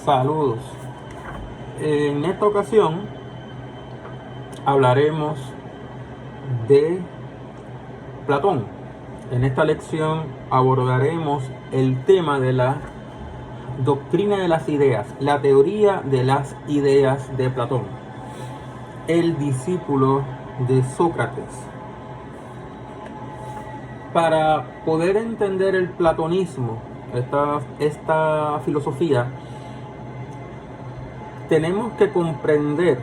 Saludos. En esta ocasión hablaremos de Platón. En esta lección abordaremos el tema de la doctrina de las ideas, la teoría de las ideas de Platón, el discípulo de Sócrates. Para poder entender el platonismo, esta filosofía, tenemos que comprender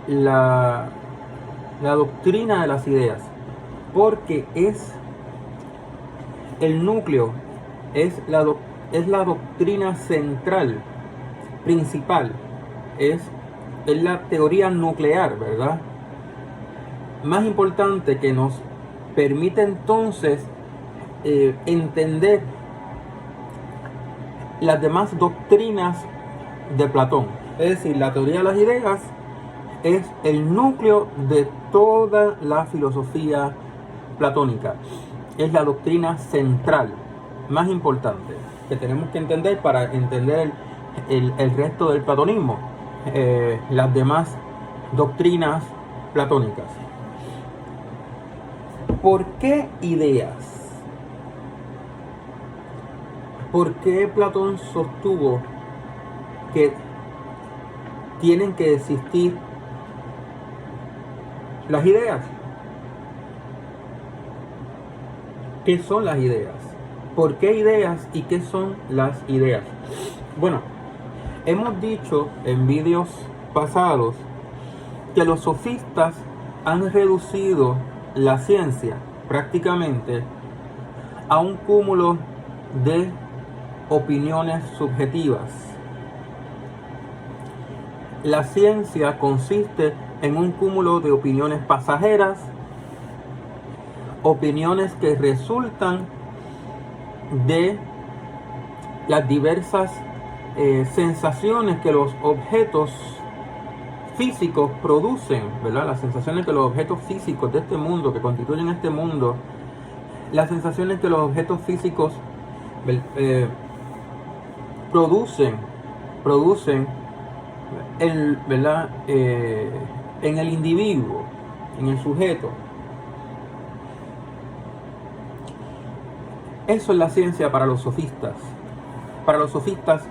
la doctrina de las ideas, porque es el núcleo, es la doctrina central, principal, es la teoría nuclear, ¿verdad? Más importante, que nos permite entonces entender las demás doctrinas de Platón. Es decir, la teoría de las ideas es el núcleo de toda la filosofía platónica. Es la doctrina central, más importante, que tenemos que entender para entender el resto del platonismo, las demás doctrinas platónicas. ¿Por qué ideas? ¿Por qué Platón sostuvo que tienen que existir las ideas? ¿Qué son las ideas? ¿Por qué ideas y qué son las ideas? Bueno, hemos dicho en vídeos pasados que los sofistas han reducido la ciencia prácticamente a un cúmulo de opiniones subjetivas. La ciencia consiste en un cúmulo de opiniones pasajeras, opiniones que resultan de las diversas sensaciones que los objetos físicos producen, ¿verdad? Las sensaciones que los objetos físicos de este mundo, que constituyen este mundo, las sensaciones que los objetos físicos producen ¿verdad? En el individuo, en el sujeto. Eso es la ciencia para los sofistas. Para los sofistas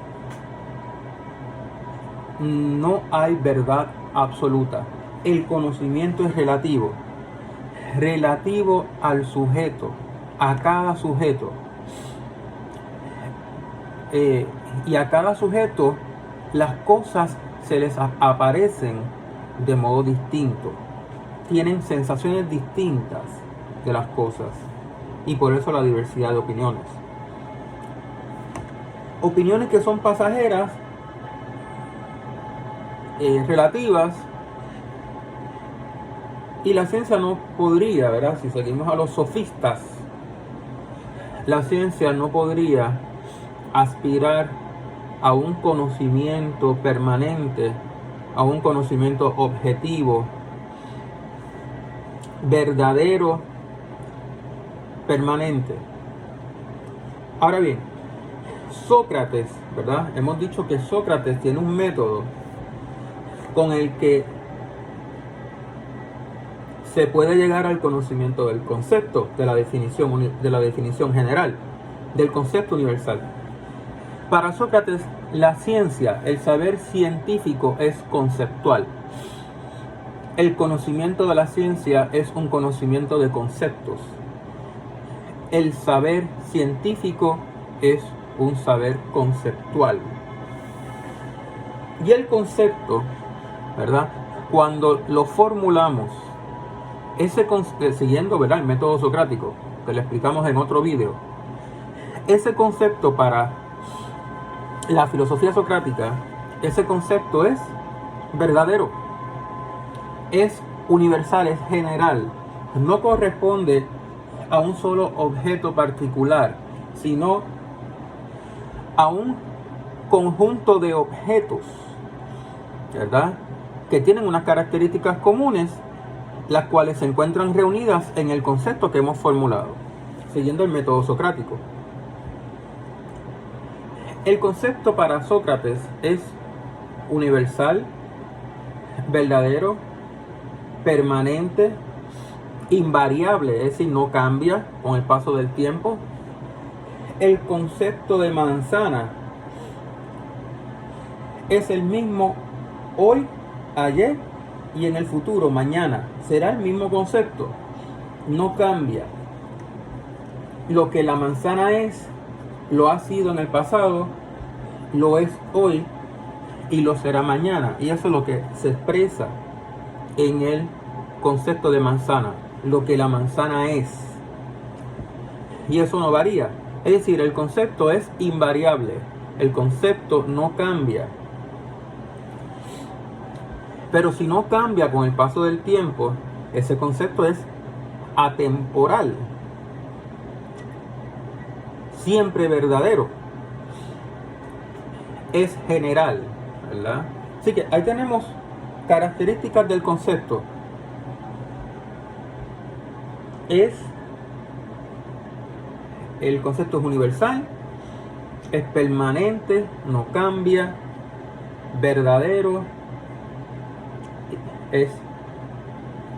no hay verdad absoluta. El conocimiento es relativo al sujeto, a cada sujeto. Y a cada sujeto las cosas se les aparecen de modo distinto. Tienen sensaciones distintas de las cosas. Y por eso la diversidad de opiniones. Opiniones que son pasajeras, relativas, y la ciencia no podría, ¿verdad? Si seguimos a los sofistas, la ciencia no podría aspirar a un conocimiento permanente, a un conocimiento objetivo, verdadero, permanente. Ahora bien, Sócrates, ¿verdad? Hemos dicho que Sócrates tiene un método con el que se puede llegar al conocimiento del concepto, de la definición general, del concepto universal. Para Sócrates, la ciencia, el saber científico es conceptual. El conocimiento de la ciencia es un conocimiento de conceptos. El saber científico es un saber conceptual. Y el concepto, ¿verdad? Cuando lo formulamos, siguiendo, ¿verdad?, el método socrático, que le explicamos en otro video, ese concepto para la filosofía socrática, ese concepto es verdadero, es universal, es general, no corresponde a un solo objeto particular, sino a un conjunto de objetos, ¿verdad?, que tienen unas características comunes, las cuales se encuentran reunidas en el concepto que hemos formulado, siguiendo el método socrático. El concepto para Sócrates es universal, verdadero, permanente, invariable, es decir, no cambia con el paso del tiempo. El concepto de manzana es el mismo hoy, ayer y en el futuro, mañana. Será el mismo concepto, no cambia. Lo que la manzana es, lo ha sido en el pasado, lo es hoy y lo será mañana. Y eso es lo que se expresa en el concepto de manzana, lo que la manzana es. Y eso no varía. Es decir, el concepto es invariable, el concepto no cambia. Pero si no cambia con el paso del tiempo, ese concepto es atemporal, siempre verdadero, es general, ¿verdad? Así que ahí tenemos características del concepto. El concepto es universal, es permanente, no cambia, verdadero, es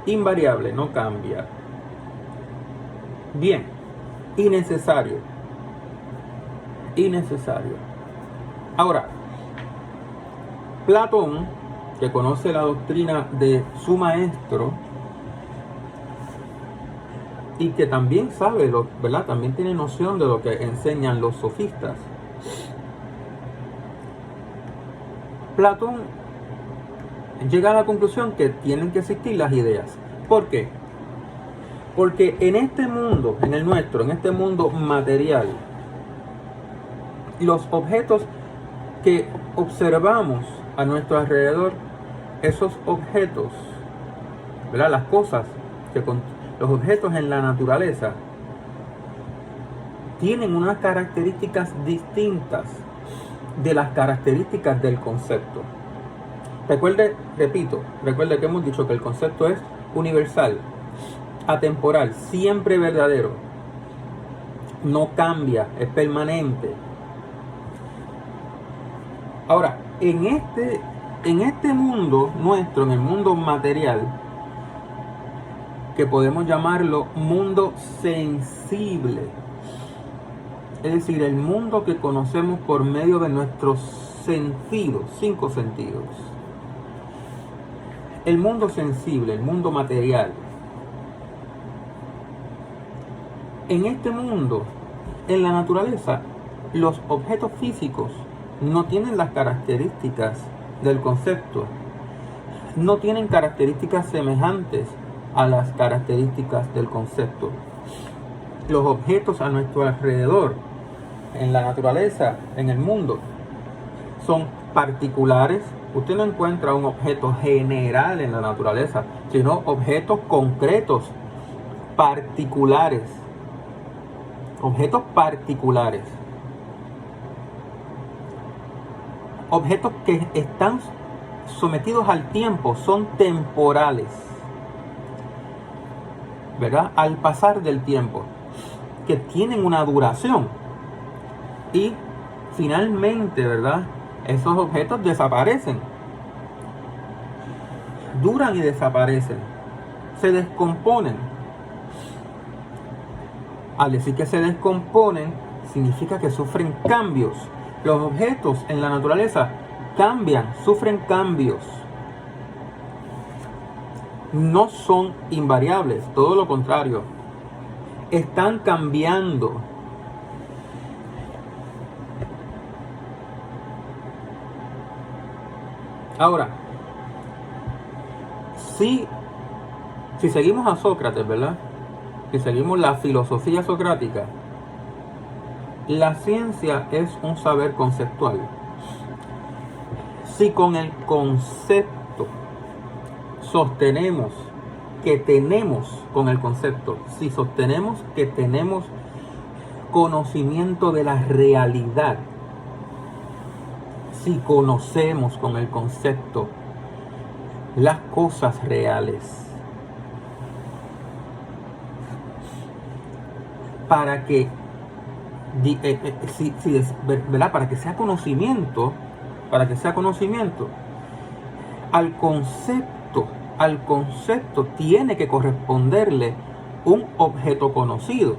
invariable, no cambia. Bien, innecesario. Ahora, Platón, que conoce la doctrina de su maestro y que también sabe, ¿verdad? También tiene noción de lo que enseñan los sofistas. Platón llega a la conclusión que tienen que existir las ideas. ¿Por qué? Porque en este mundo, en el nuestro, en este mundo material, los objetos que observamos a nuestro alrededor, esos objetos, ¿verdad? Las cosas, los objetos en la naturaleza, tienen unas características distintas de las características del concepto. Recuerde que hemos dicho que el concepto es universal, atemporal, siempre verdadero, no cambia, es permanente. Ahora, en este mundo nuestro, en el mundo material, que podemos llamarlo mundo sensible, es decir, el mundo que conocemos por medio de nuestros sentidos, 5 sentidos. El mundo sensible, el mundo material. En este mundo, en la naturaleza, los objetos físicos no tienen las características del concepto, no tienen características semejantes a las características del concepto. Los objetos a nuestro alrededor, en la naturaleza, en el mundo, son particulares. Usted no encuentra un objeto general en la naturaleza, sino objetos concretos, particulares. Objetos particulares. Objetos que están sometidos al tiempo, son temporales, ¿verdad? Al pasar del tiempo, que tienen una duración. Y finalmente, ¿verdad? Esos objetos desaparecen. Duran y desaparecen. Se descomponen. Al decir que se descomponen, significa que sufren cambios. Los objetos en la naturaleza cambian, sufren cambios. No son invariables, todo lo contrario. Están cambiando. Ahora, si seguimos a Sócrates, ¿verdad? Si seguimos la filosofía socrática, la ciencia es un saber conceptual. Si con el concepto sostenemos que tenemos, con el concepto, si sostenemos que tenemos conocimiento de la realidad, si conocemos con el concepto las cosas reales, para que ¿verdad? Para que sea conocimiento, al concepto tiene que corresponderle un objeto conocido.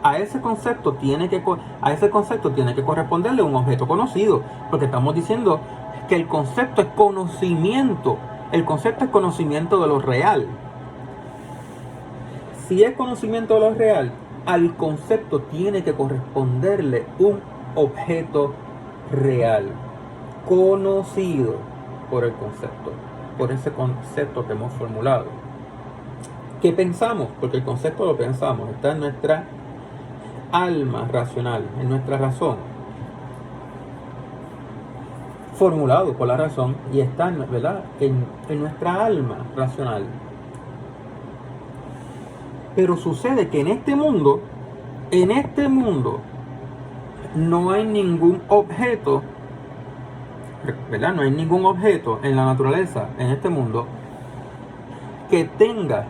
A ese concepto tiene que corresponderle un objeto conocido, porque estamos diciendo que el concepto es conocimiento. El concepto es conocimiento de lo real. Si es conocimiento de lo real, al concepto tiene que corresponderle un objeto real, conocido por el concepto, por ese concepto que hemos formulado. ¿Qué pensamos? Porque el concepto lo pensamos, está en nuestra alma racional, en nuestra razón, formulado por la razón, y está, ¿verdad?, en nuestra alma racional. Pero sucede que en este mundo no hay ningún objeto, ¿verdad? No hay ningún objeto en la naturaleza, en este mundo, que tenga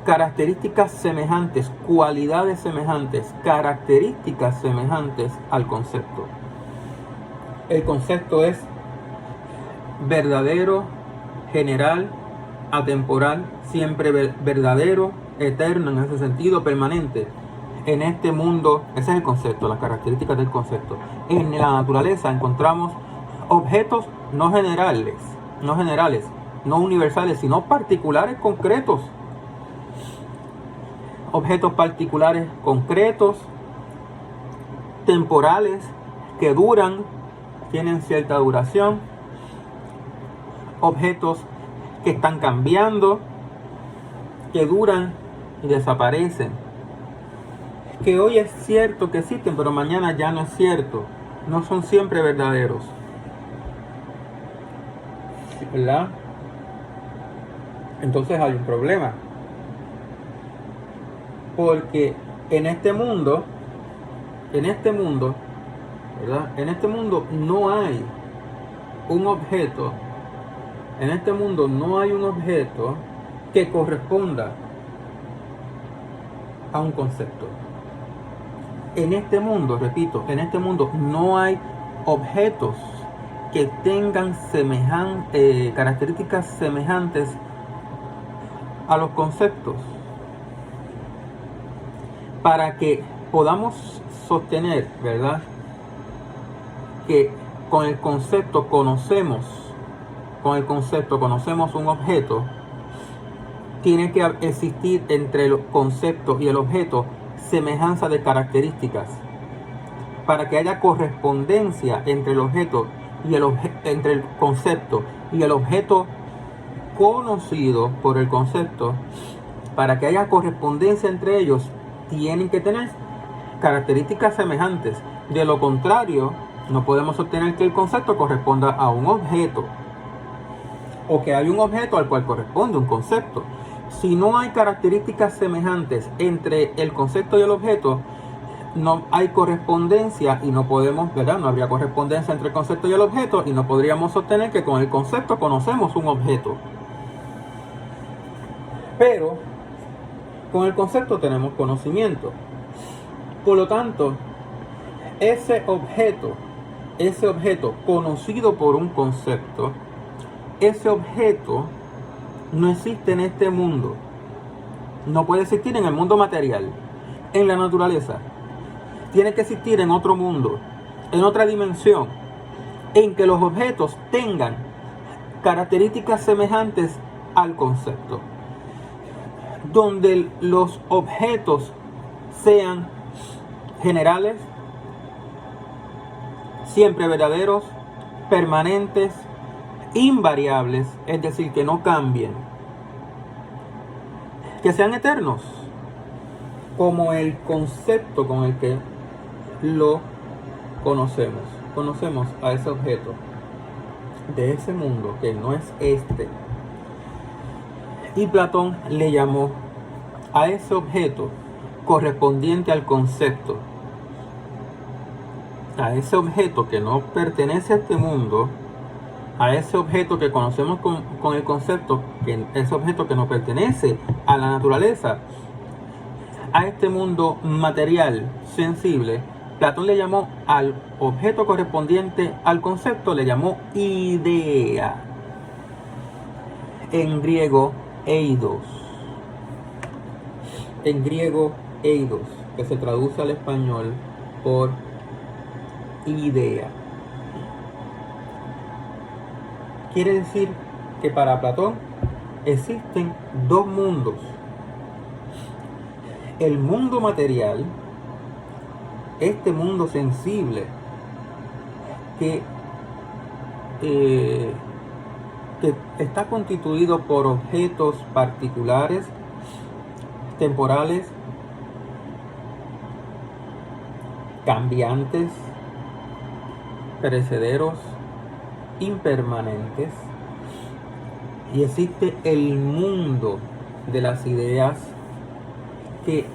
características semejantes, cualidades semejantes, características semejantes al concepto. El concepto es verdadero, general, atemporal, siempre verdadero, eterno en ese sentido, permanente. En este mundo, ese es el concepto, las características del concepto. En la naturaleza encontramos objetos no generales, no universales, sino particulares, concretos. Objetos particulares, concretos, temporales, que duran, tienen cierta duración. Objetos que están cambiando, que duran y desaparecen. Que hoy es cierto que existen, pero mañana ya no es cierto. No son siempre verdaderos, ¿verdad? Entonces hay un problema. Porque en este mundo, ¿verdad? En este mundo no hay un objeto. En este mundo no hay un objeto que corresponda a un concepto. En este mundo, repito, no hay objetos que tengan características semejantes a los conceptos. Para que podamos sostener, ¿verdad?, que con el concepto conocemos un objeto, tiene que existir entre los conceptos y el objeto semejanza de características. Para que haya correspondencia entre el objeto y entre el concepto y el objeto conocido por el concepto, para que haya correspondencia entre ellos, tienen que tener características semejantes. De lo contrario, no podemos obtener que el concepto corresponda a un objeto, o que hay un objeto al cual corresponde un concepto. Si no hay características semejantes entre el concepto y el objeto, no hay correspondencia y no podemos, ¿verdad? No habría correspondencia entre el concepto y el objeto y no podríamos sostener que con el concepto conocemos un objeto. Pero con el concepto tenemos conocimiento. Por lo tanto, ese objeto conocido por un concepto, ese objeto no existe en este mundo. No puede existir en el mundo material, en la naturaleza. Tiene que existir en otro mundo, en otra dimensión, en que los objetos tengan características semejantes al concepto, donde los objetos sean generales, siempre verdaderos, permanentes, invariables, es decir, que no cambien, que sean eternos, como el concepto con el que lo conocemos a ese objeto de ese mundo que no es este. Y Platón le llamó a ese objeto correspondiente al concepto, a ese objeto que no pertenece a este mundo, a ese objeto que conocemos con el concepto, que ese objeto que no pertenece a la naturaleza, a este mundo material, sensible, Platón le llamó al objeto correspondiente al concepto, le llamó idea. En griego, eidos. En griego, eidos, que se traduce al español por idea. Quiere decir que para Platón existen dos mundos. El mundo material, este mundo sensible que está constituido por objetos particulares, temporales, cambiantes, perecederos, impermanentes. Y existe el mundo de las ideas que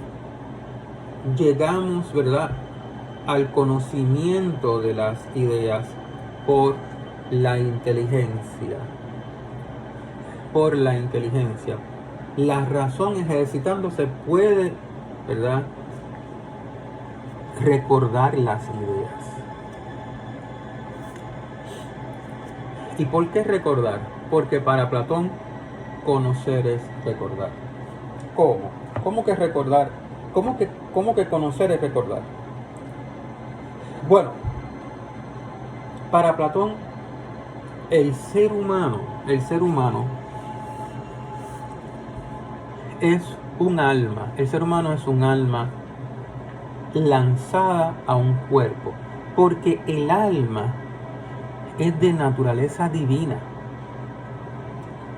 llegamos, ¿verdad?, al conocimiento de las ideas por la inteligencia. Por la inteligencia. La razón ejercitándose puede, ¿verdad?, recordar las ideas. ¿Y por qué recordar? Porque para Platón, conocer es recordar. ¿Cómo? ¿Cómo que recordar? ¿Cómo que conocer es recordar? Bueno, para Platón, el ser humano es un alma. El ser humano es un alma lanzada a un cuerpo, porque el alma es de naturaleza divina.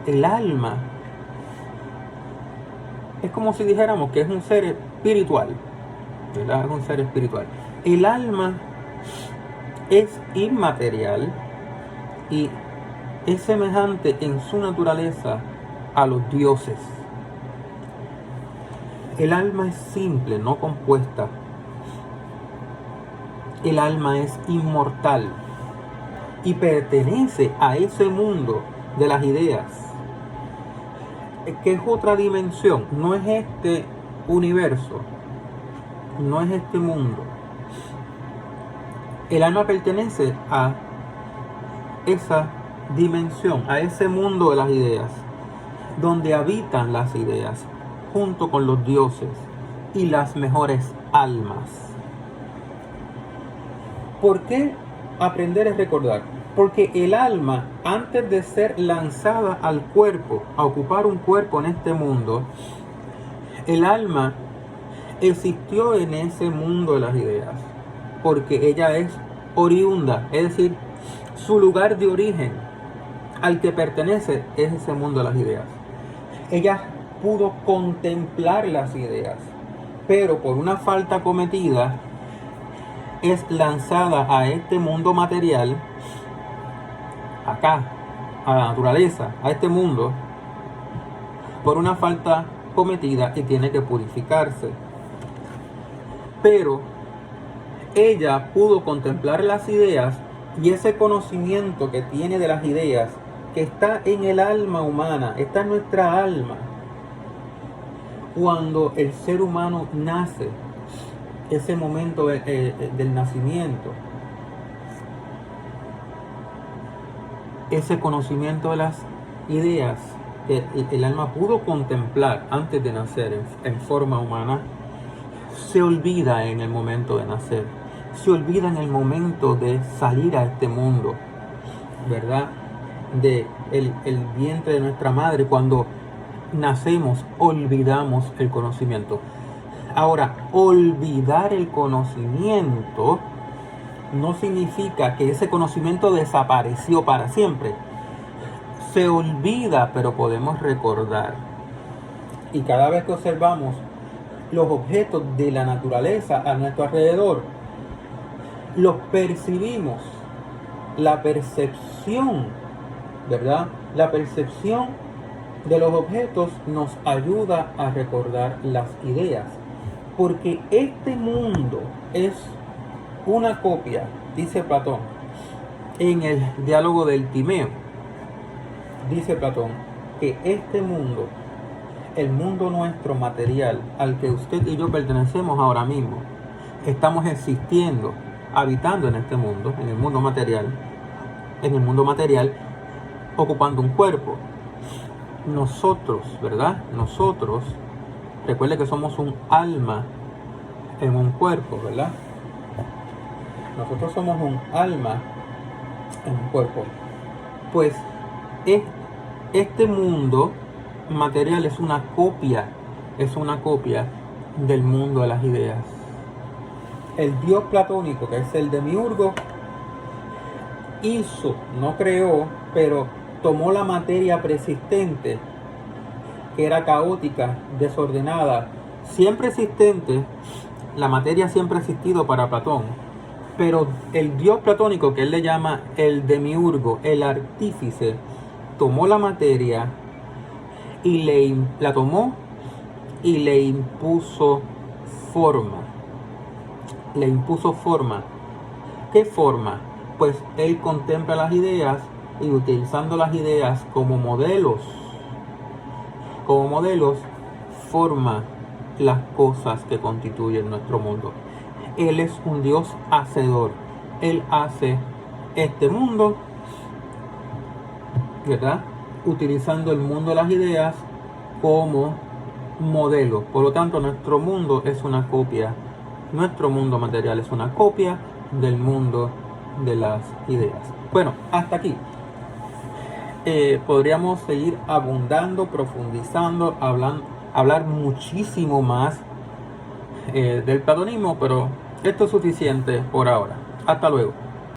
El alma es como si dijéramos que es un ser espiritual, ¿verdad? Es un ser espiritual. El alma es inmaterial y es semejante en su naturaleza a los dioses. El alma es simple, no compuesta. El alma es inmortal y pertenece a ese mundo de las ideas, que es otra dimensión. No es este universo, no es este mundo. El alma pertenece a esa dimensión, a ese mundo de las ideas, donde habitan las ideas, junto con los dioses y las mejores almas. ¿Por qué aprender es recordar? Porque el alma, antes de ser lanzada al cuerpo, a ocupar un cuerpo en este mundo, el alma existió en ese mundo de las ideas, porque ella es oriunda, es decir, su lugar de origen al que pertenece es ese mundo de las ideas. Ella pudo contemplar las ideas, pero por una falta cometida es lanzada a este mundo material, acá, a la naturaleza, a este mundo, por una falta cometida y tiene que purificarse. Pero ella pudo contemplar las ideas y ese conocimiento que tiene de las ideas, que está en el alma humana, está en nuestra alma. Cuando el ser humano nace, ese momento del nacimiento, ese conocimiento de las ideas que el alma pudo contemplar antes de nacer en forma humana, se olvida en el momento de nacer, se olvida en el momento de salir a este mundo, ¿verdad? De el vientre de nuestra madre. Cuando nacemos, olvidamos el conocimiento. Ahora, olvidar el conocimiento no significa que ese conocimiento desapareció para siempre. Se olvida, pero podemos recordar. Y cada vez que observamos los objetos de la naturaleza a nuestro alrededor, los percibimos. La percepción, ¿verdad? La percepción de los objetos nos ayuda a recordar las ideas. Porque este mundo es una copia, dice Platón, en el diálogo del Timeo. Dice Platón que este mundo el mundo nuestro material, al que usted y yo pertenecemos ahora mismo, estamos existiendo, habitando en este mundo, en el mundo material, ocupando un cuerpo. Nosotros, ¿verdad? Nosotros, recuerde que somos un alma en un cuerpo, ¿verdad? Nosotros somos un alma en un cuerpo. Pues este mundo material es una copia del mundo de las ideas. El Dios platónico, que es el demiurgo, no creó, pero tomó la materia preexistente, que era caótica, desordenada, siempre existente. La materia siempre ha existido para Platón, pero el Dios platónico, que él le llama el demiurgo, el artífice, tomó la materia y la tomó y le impuso forma. Le impuso forma. ¿Qué forma? Pues él contempla las ideas y, utilizando las ideas como modelos, forma las cosas que constituyen nuestro mundo. Él es un Dios hacedor. Él hace este mundo, ¿verdad? Utilizando el mundo de las ideas como modelo. Por lo tanto, nuestro mundo es una copia. Nuestro mundo material es una copia del mundo de las ideas. Bueno, hasta aquí. Podríamos seguir abundando, profundizando, hablar muchísimo más del platonismo, pero esto es suficiente por ahora. Hasta luego.